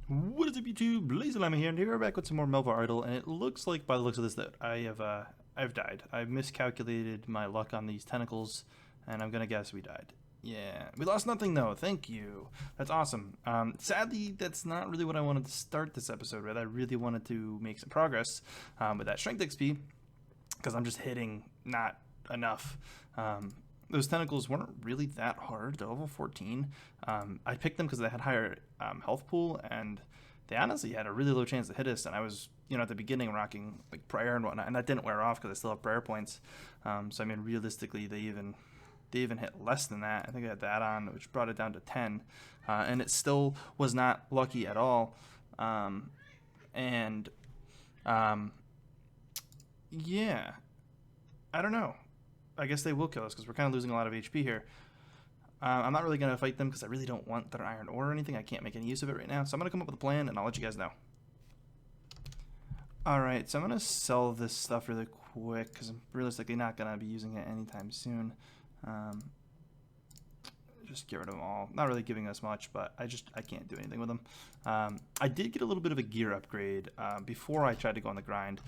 What is up, YouTube? LazeeLlama here, and here we're back with some more Melvor Idol, and it looks like, by the looks of this, that I've died. I've miscalculated my luck on these tentacles, and I'm gonna guess we died. Yeah, we lost nothing though. Thank you. That's awesome. Sadly, that's not really what I wanted to start this episode with. I really wanted to make some progress with that strength XP, because I'm just hitting not enough. Those tentacles weren't really that hard. They're level 14. I picked them because they had higher health pool, and they honestly had a really low chance to hit us. And I was, at the beginning rocking like prayer and whatnot, and that didn't wear off because I still have prayer points. So I mean, realistically, they even hit less than that. I think I had that on, which brought it down to 10, and it still was not lucky at all. Yeah, I don't know. I guess they will kill us because we're kind of losing a lot of HP here. I'm not really going to fight them because I really don't want their iron ore or anything. I can't make any use of it right now. So I'm going to come up with a plan, and I'll let you guys know. Alright, so I'm going to sell this stuff really quick because I'm realistically not going to be using it anytime soon. Just get rid of them all. Not really giving us much, but I can't do anything with them. I did get a little bit of a gear upgrade before I tried to go on the grind.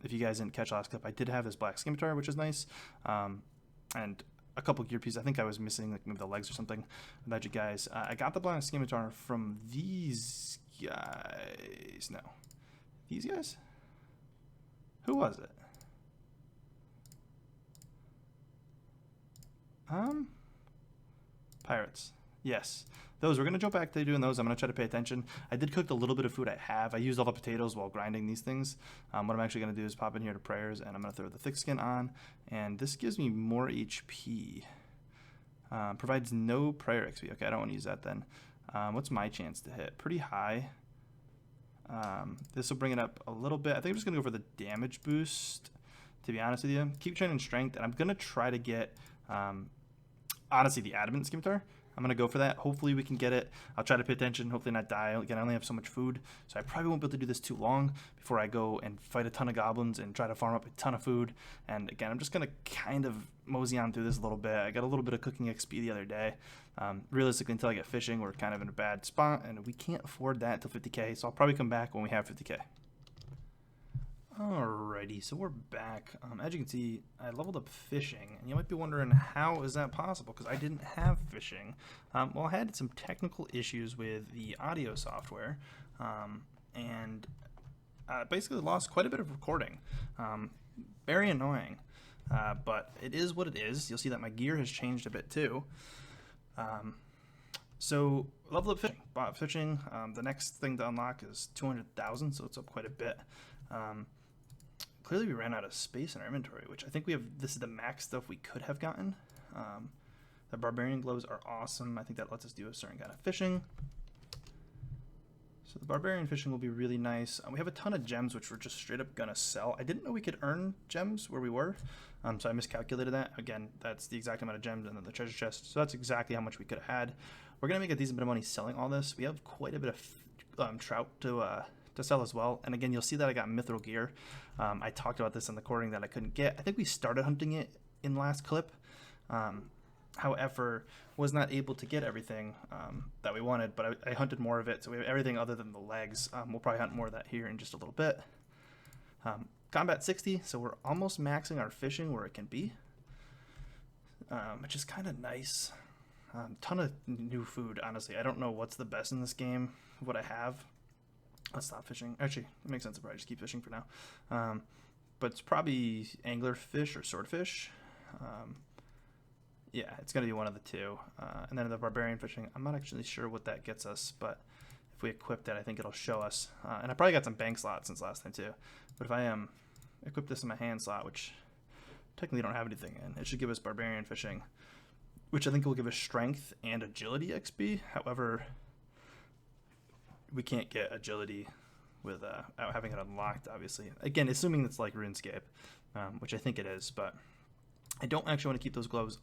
If you guys didn't catch last clip, I did have this black scimitar, which is nice, and a couple gear pieces. I think I was missing like maybe the legs or something. About you guys, I got the black scimitar from these guys. No, these guys. Who was it? Pirates. Yes. Those. We're going to jump back to doing those. I'm going to try to pay attention. I did cook the little bit of food I have. I used all the potatoes while grinding these things. What I'm actually going to do is pop in here to prayers, and I'm going to throw the thick skin on. And this gives me more HP. Provides no prayer XP. Okay, I don't want to use that then. What's my chance to hit? Pretty high. This will bring it up a little bit. I think I'm just going to go for the damage boost, to be honest with you. Keep training strength, and I'm going to try to get... honestly, the adamant scimitar. I'm going to go for that. Hopefully we can get it. I'll try to pay attention, hopefully not die. Again, I only have so much food, so I probably won't be able to do this too long before I go and fight a ton of goblins and try to farm up a ton of food. And again, I'm just going to kind of mosey on through this a little bit. I got a little bit of cooking XP the other day. Realistically, until I get fishing, we're kind of in a bad spot, and we can't afford that until 50k, so I'll probably come back when we have 50k. Alrighty, so we're back. As you can see, I leveled up fishing, and you might be wondering how is that possible, because I didn't have fishing. Well, I had some technical issues with the audio software, and basically lost quite a bit of recording. Very annoying, but it is what it is. You'll see that my gear has changed a bit too. So level up fishing, bought fishing. The next thing to unlock is 200,000, so it's up quite a bit. Clearly we ran out of space in our inventory, which I think we have. This is the max stuff we could have gotten. The barbarian gloves are awesome. I think that lets us do a certain kind of fishing. So the barbarian fishing will be really nice. We have a ton of gems, which we're just straight up gonna sell. I didn't know we could earn gems where we were, so I miscalculated that. Again, that's the exact amount of gems and then the treasure chest. So that's exactly how much we could have had. We're gonna make a decent bit of money selling all this. We have quite a bit of trout to sell as well. And again, you'll see that I got mithril gear. I talked about this in the recording that I couldn't get. I think we started hunting it in last clip. However, was not able to get everything that we wanted, but I hunted more of it, so we have everything other than the legs. We'll probably hunt more of that here in just a little bit. Combat 60, so we're almost maxing our fishing where it can be, which is kind of nice. Ton of new food, honestly. I don't know what's the best in this game, what I have. Let's stop fishing. Actually, it makes sense if I just keep fishing for now. But it's probably anglerfish or swordfish. Yeah, it's going to be one of the two. And then the barbarian fishing, I'm not actually sure what that gets us, but if we equip that, I think it'll show us. And I probably got some bank slots since last time too. But if I equip this in my hand slot, which technically don't have anything in, it should give us barbarian fishing, which I think will give us strength and agility XP. However, we can't get agility without having it unlocked, obviously. Again, assuming it's like RuneScape, which I think it is, but I don't actually want to keep those gloves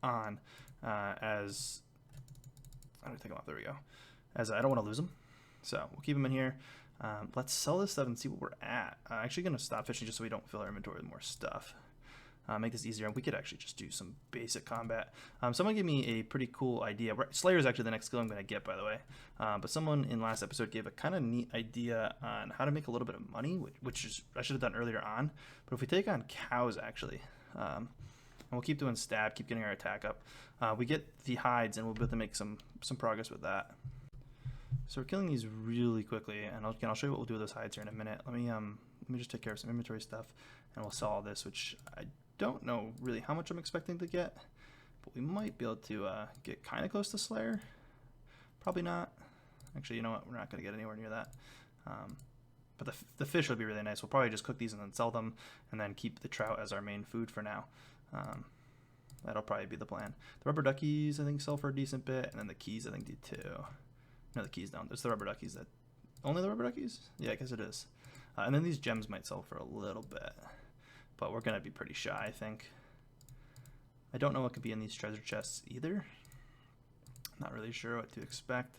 on as... I'm going to take them off. There we go. As I don't want to lose them. So we'll keep them in here. Let's sell this stuff and see what we're at. I'm actually going to stop fishing just so we don't fill our inventory with more stuff. make this easier. And we could actually just do some basic combat. Someone gave me a pretty cool idea. Slayer is actually the next skill I'm going to get, by the way. But someone in last episode gave a kind of neat idea on how to make a little bit of money, which is I should have done earlier on. But if we take on cows, actually, and we'll keep doing stab, keep getting our attack up, we get the hides, and we'll be able to make some progress with that. So we're killing these really quickly, and I'll show you what we'll do with those hides here in a minute. Let me just take care of some inventory stuff, and we'll sell all this, which I don't know really how much I'm expecting to get, but we might be able to get kind of close to Slayer. Probably not. Actually, you know what? We're not going to get anywhere near that. But the fish would be really nice. We'll probably just cook these and then sell them, and then keep the trout as our main food for now. That'll probably be the plan. The rubber duckies, I think, sell for a decent bit, and then the keys, I think, do too. No, the keys don't. There's the rubber duckies that... Only the rubber duckies? Yeah, I guess it is. And then these gems might sell for a little bit, but we're going to be pretty shy, I think. I don't know what could be in these treasure chests either. Not really sure what to expect.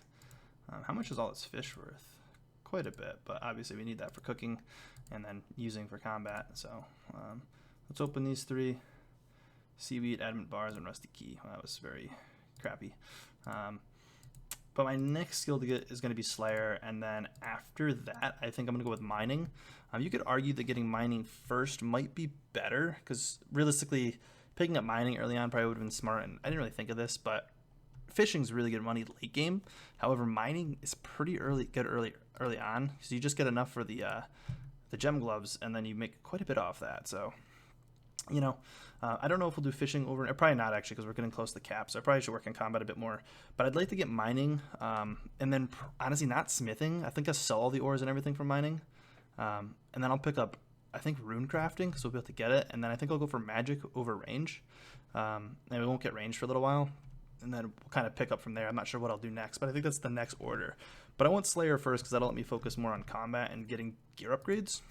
How much is all this fish worth? Quite a bit, but obviously we need that for cooking and then using for combat. So let's open these 3. Seaweed, adamant bars, and rusty key. Well, that was very crappy. But my next skill to get is going to be Slayer, and then after that, I think I'm going to go with mining. You could argue that getting mining first might be better, because realistically, picking up mining early on probably would have been smart, and I didn't really think of this, but fishing's really good money late game. However, mining is pretty good early on, so you just get enough for the gem gloves, and then you make quite a bit off that. So, you know, I don't know if we'll do fishing over, probably not actually, because we're getting close to the cap, so I probably should work in combat a bit more. But I'd like to get mining, and then honestly not smithing. I think I'll sell all the ores and everything from mining, and then I'll pick up, I think, rune crafting, because we'll be able to get it, and then I think I'll go for magic over range, and we won't get range for a little while, and then we'll kind of pick up from there. I'm not sure what I'll do next, but I think that's the next order. But I want Slayer first, because that'll let me focus more on combat and getting gear upgrades.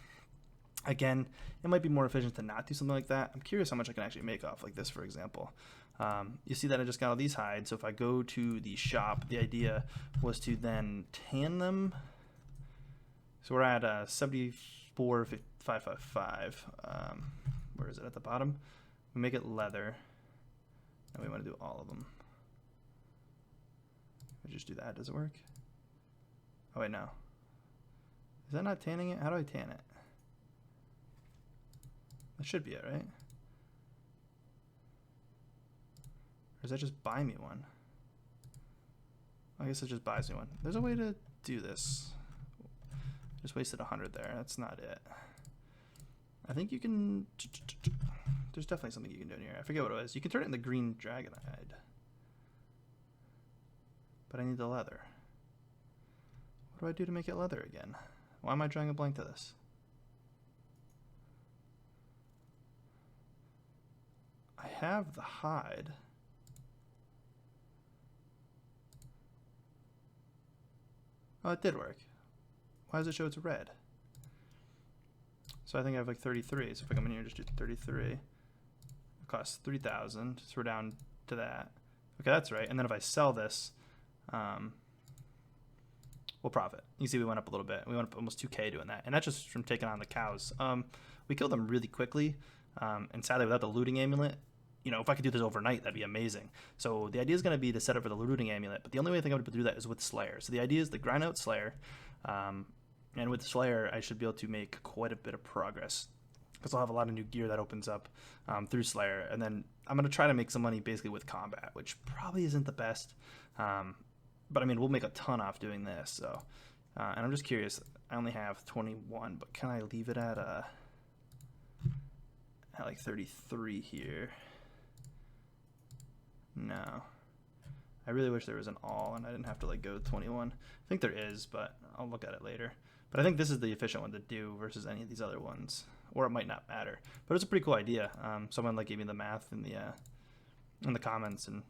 Again, it might be more efficient to not do something like that. I'm curious how much I can actually make off like this, for example. You see that I just got all these hides, so if I go to the shop, the idea was to then tan them. So we're at 74,555. Where is it? At the bottom? We make it leather, and we want to do all of them. We just do that. Does it work? Oh, wait, no. Is that not tanning it? How do I tan it? That should be it, right? Or does that just buy me one? I guess it just buys me one. There's a way to do this. Just wasted 100 there. That's not it. I think you can... There's definitely something you can do in here. I forget what it was. You can turn it into green dragon hide. But I need the leather. What do I do to make it leather again? Why am I drawing a blank to this? I have the hide. Oh, it did work. Why does it show it's red? So I think I have like 33. So if I come in here and just do 33, it costs 3,000. So we're down to that. Okay, that's right. And then if I sell this, we'll profit. You see we went up a little bit. We went up almost 2K doing that. And that's just from taking on the cows. We killed them really quickly. And sadly, without the looting amulet, you know, if I could do this overnight, that'd be amazing. So the idea is going to be to set up for the looting amulet. But the only way I think I'm able to do that is with Slayer. So the idea is to grind out Slayer. And with Slayer, I should be able to make quite a bit of progress, because I'll have a lot of new gear that opens up through Slayer. And then I'm going to try to make some money basically with combat, which probably isn't the best. But I mean, we'll make a ton off doing this. So, and I'm just curious. I only have 21, but can I leave it at like 33 here? No. I really wish there was an all and I didn't have to like go 21. I think there is, but I'll look at it later. But I think this is the efficient one to do versus any of these other ones, or it might not matter. But it's a pretty cool idea. Someone like gave me the math in the comments, and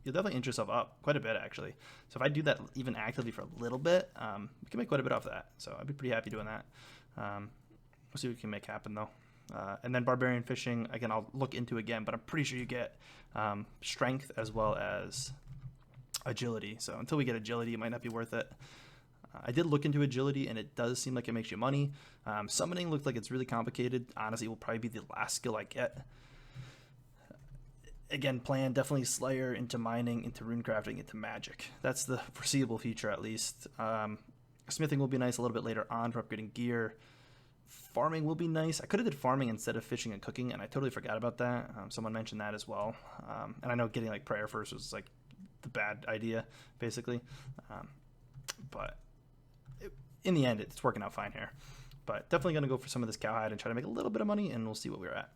you'll definitely inch yourself up quite a bit actually. So if I do that even actively for a little bit, we can make quite a bit off that. So I'd be pretty happy doing that. We'll see what we can make happen though. And then barbarian fishing, again, I'll look into again, but I'm pretty sure you get strength as well as agility. So until we get agility, it might not be worth it. I did look into agility, and it does seem like it makes you money. Summoning looked like it's really complicated. Honestly, it will probably be the last skill I get. Again, plan definitely Slayer into mining, into runecrafting, into magic. That's the foreseeable future, at least. Smithing will be nice a little bit later on for upgrading gear. Farming will be nice. I could have did farming instead of fishing and cooking, and I totally forgot about that. Someone mentioned that as well. And I know getting like prayer first was like the bad idea, basically. But in the end, it's working out fine here. But definitely going to go for some of this cowhide and try to make a little bit of money, and we'll see what we're at.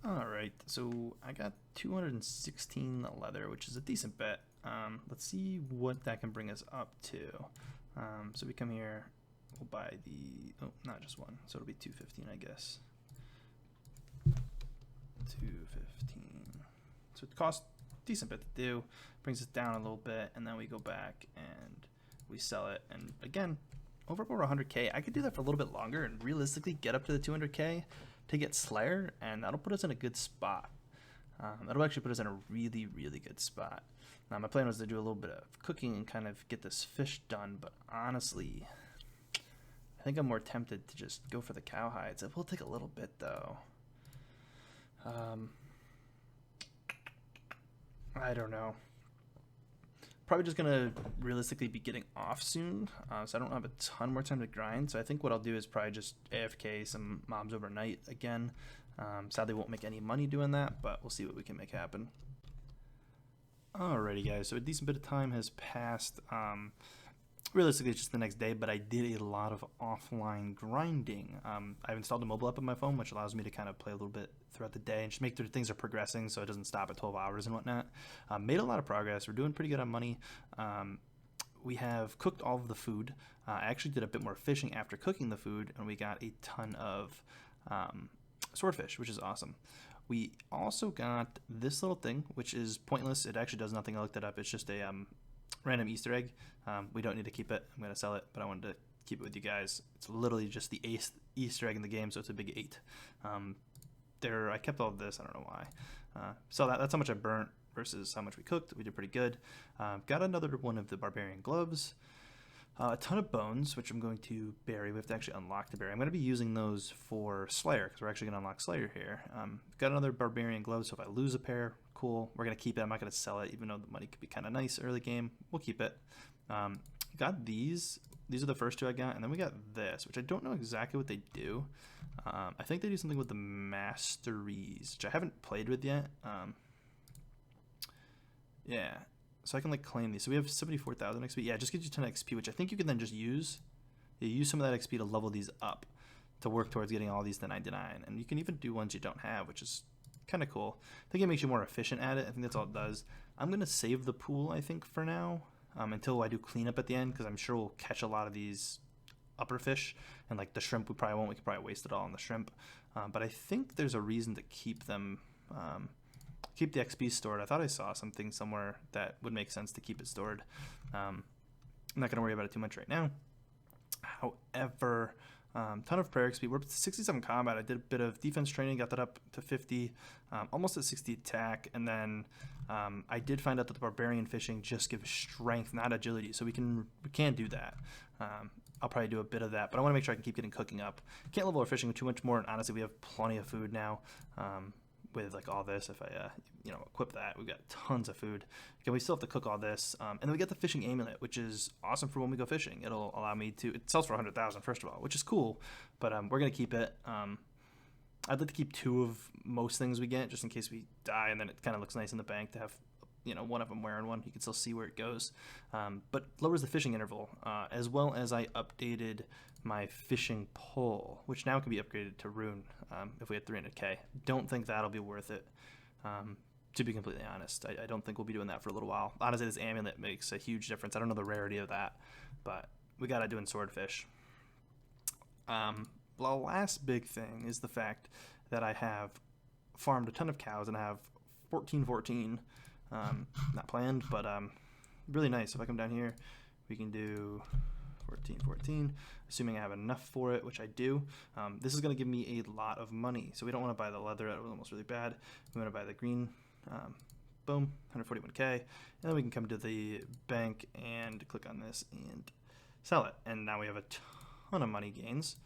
All right, so I got 216 leather, which is a decent bet. Let's see what that can bring us up to. So we come here, we'll buy the, oh, not just one, so it'll be 215, I guess. 215. So it costs a decent bit to do, brings us down a little bit, and then we go back and we sell it. And again, over 100K, I could do that for a little bit longer and realistically get up to the 200K to get Slayer, and that'll put us in a good spot. That'll actually put us in a really, really good spot. My plan was to do a little bit of cooking and kind of get this fish done, but honestly, I think I'm more tempted to just go for the cowhides. It will take a little bit, though. I don't know. Probably just gonna realistically be getting off soon, so I don't have a ton more time to grind. So I think what I'll do is probably just AFK some mobs overnight again. Sadly, won't make any money doing that, but we'll see what we can make happen. Alrighty, guys. So a decent bit of time has passed. Realistically, it's just the next day, but I did a lot of offline grinding. I've installed a mobile app on my phone, which allows me to kind of play a little bit throughout the day and just make sure things are progressing so it doesn't stop at 12 hours and whatnot. Made a lot of progress. We're doing pretty good on money. We have cooked all of the food. I actually did a bit more fishing after cooking the food, and we got a ton of swordfish, which is awesome. We also got this little thing, which is pointless. It actually does nothing. I looked it up. It's just a random Easter egg. We don't need to keep it. I'm going to sell it, but I wanted to keep it with you guys. It's literally just the 8th Easter egg in the game, so it's a big 8. I kept all of this. I don't know why. So that's how much I burnt versus how much we cooked. We did pretty good. Got another one of the barbarian gloves. A ton of bones, which I'm going to bury. We have to actually unlock the berry. I'm going to be using those for Slayer, because we're actually going to unlock Slayer here. Got another barbarian glove, so if I lose a pair, cool. We're going to keep it. I'm not going to sell it, even though the money could be kind of nice early game. We'll keep it. Got these. These are the first 2 I got, and then we got this, which I don't know exactly what they do. I think they do something with the masteries, which I haven't played with yet. Yeah. So I can like claim these. So we have 74,000 XP. Yeah, it just gives you 10 XP, which I think you can then just use. You use some of that XP to level these up to work towards getting all these to 99. And you can even do ones you don't have, which is kind of cool. I think it makes you more efficient at it. I think that's all it does. I'm going to save the pool, I think, for now, until I do cleanup at the end, because I'm sure we'll catch a lot of these upper fish. And like the shrimp, we probably won't. We could probably waste it all on the shrimp. But I think there's a reason to keep them... keep the XP stored. I thought I saw something somewhere that would make sense to keep it stored. I'm not going to worry about it too much right now. However, ton of prayer XP. We're up to 67 combat. I did a bit of defense training, got that up to 50, almost at 60 attack. And then I did find out that the barbarian fishing just gives strength, not agility. So we can do that. I'll probably do a bit of that, but I want to make sure I can keep getting cooking up. Can't level our fishing too much more, and honestly, we have plenty of food now. With like all this, if I equip that, we've got tons of food. Again, we still have to cook all this, and then we get the fishing amulet, which is awesome for when we go fishing. It'll allow me to. It sells for 100,000 first of all, which is cool, but we're gonna keep it. I'd like to keep 2 of most things we get, just in case we die, and then it kind of looks nice in the bank to have one of them wearing one. You can still see where it goes, but lowers the fishing interval, as well as I updated my fishing pole, which now can be upgraded to rune if we had 300k. Don't think that'll be worth it, to be completely honest. I don't think we'll be doing that for a little while. Honestly, this amulet makes a huge difference. I don't know the rarity of that, but we got to do in swordfish. The last big thing is the fact that I have farmed a ton of cows, and I have 14. Not planned, but really nice. If I come down here, we can do 14, assuming I have enough for it, which I do. This is going to give me a lot of money, so we don't want to buy the leather. That was almost really bad. We want to buy the green Boom, 141K. And then we can come to the bank and click on this and sell it. And now we have a ton of money gains.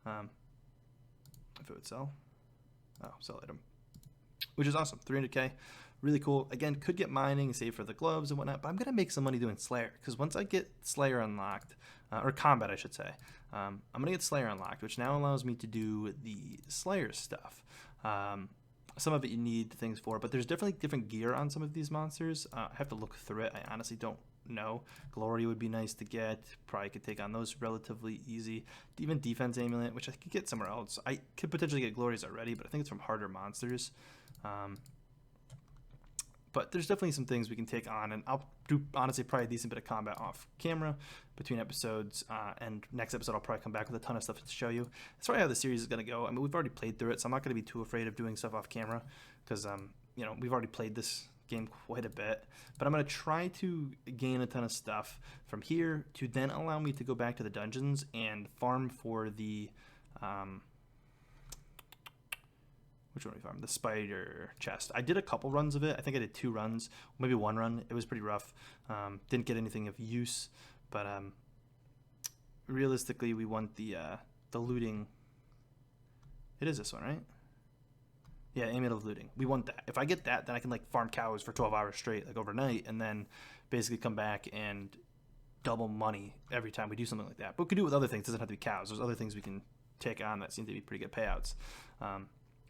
If it would sell. Oh, sell item. Which is awesome. 300K. Really cool. Again, could get mining, save for the gloves and whatnot, but I'm going to make some money doing Slayer, because once I get Slayer unlocked, or combat I should say, I'm going to get Slayer unlocked, which now allows me to do the Slayer stuff. Some of it you need things for, but there's definitely different gear on some of these monsters. I have to look through it. I honestly don't know. Glory would be nice to get. Probably could take on those relatively easy. Even defense amulet, which I could get somewhere else. I could potentially get glories already, but I think it's from harder monsters. But there's definitely some things we can take on, and I'll do honestly probably a decent bit of combat off camera between episodes, and next episode I'll probably come back with a ton of stuff to show you. That's probably how the series is going to go. I mean, we've already played through it, so I'm not going to be too afraid of doing stuff off camera, because you know, we've already played this game quite a bit. But I'm going to try to gain a ton of stuff from here to then allow me to go back to the dungeons and farm for the which one we farmed? The spider chest. I did a couple runs of it. I think I did 2 runs, maybe 1 run. It was pretty rough. Didn't get anything of use, but realistically, we want the looting. It is this one, right? Yeah, amulet of looting. We want that. If I get that, then I can like farm cows for 12 hours straight, like overnight, and then basically come back and double money every time we do something like that. But we could do it with other things. It doesn't have to be cows. There's other things we can take on that seem to be pretty good payouts.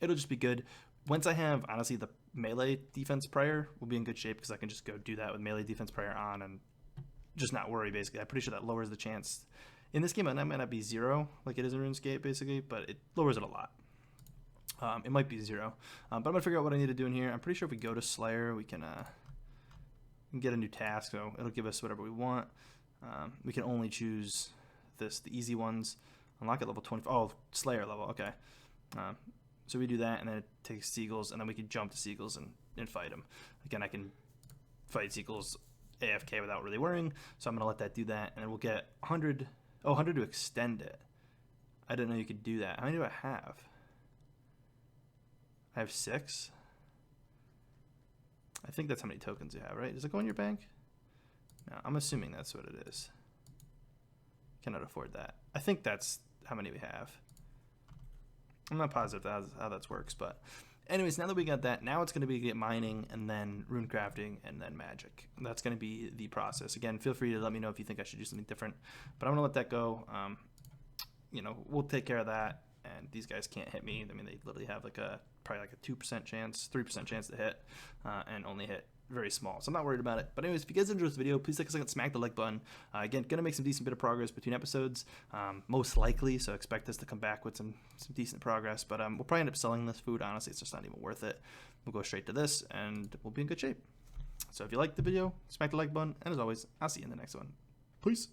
It'll just be good. Once I have, honestly, the melee defense prior, we'll be in good shape, because I can just go do that with melee defense prior on and just not worry, basically. I'm pretty sure that lowers the chance. In this game, it might not be 0, like it is in RuneScape, basically, but it lowers it a lot. It might be 0. But I'm going to figure out what I need to do in here. I'm pretty sure if we go to Slayer, we can get a new task, so it'll give us whatever we want. We can only choose the easy ones. Unlock at level 20. Oh, Slayer level, okay. So we do that, and then it takes Seagulls, and then we can jump to Seagulls and fight them. Again, I can fight Seagulls AFK without really worrying, so I'm going to let that do that, and then we'll get 100. Oh, 100 to extend it. I didn't know you could do that. How many do I have? I have 6. I think that's how many tokens you have, right? Does it go in your bank? No, I'm assuming that's what it is. Cannot afford that. I think that's how many we have. I'm not positive how that works, but anyways, now that we got that, now it's going to be get mining, and then rune crafting, and then magic. That's going to be the process. Again, feel free to let me know if you think I should do something different, but I'm going to let that go. You know, we'll take care of that, and these guys can't hit me. I mean, they literally have probably like a 2% chance, 3% chance to hit, and only hit very small, so I'm not worried about it. But anyways, if you guys enjoyed this video, please take a second, smack the like button. Again, gonna make some decent bit of progress between episodes, most likely, so expect us to come back with some decent progress. But we'll probably end up selling this food. Honestly, it's just not even worth it. We'll go straight to this, and we'll be in good shape. So if you liked the video, smack the like button, and as always, I'll see you in the next one. Peace.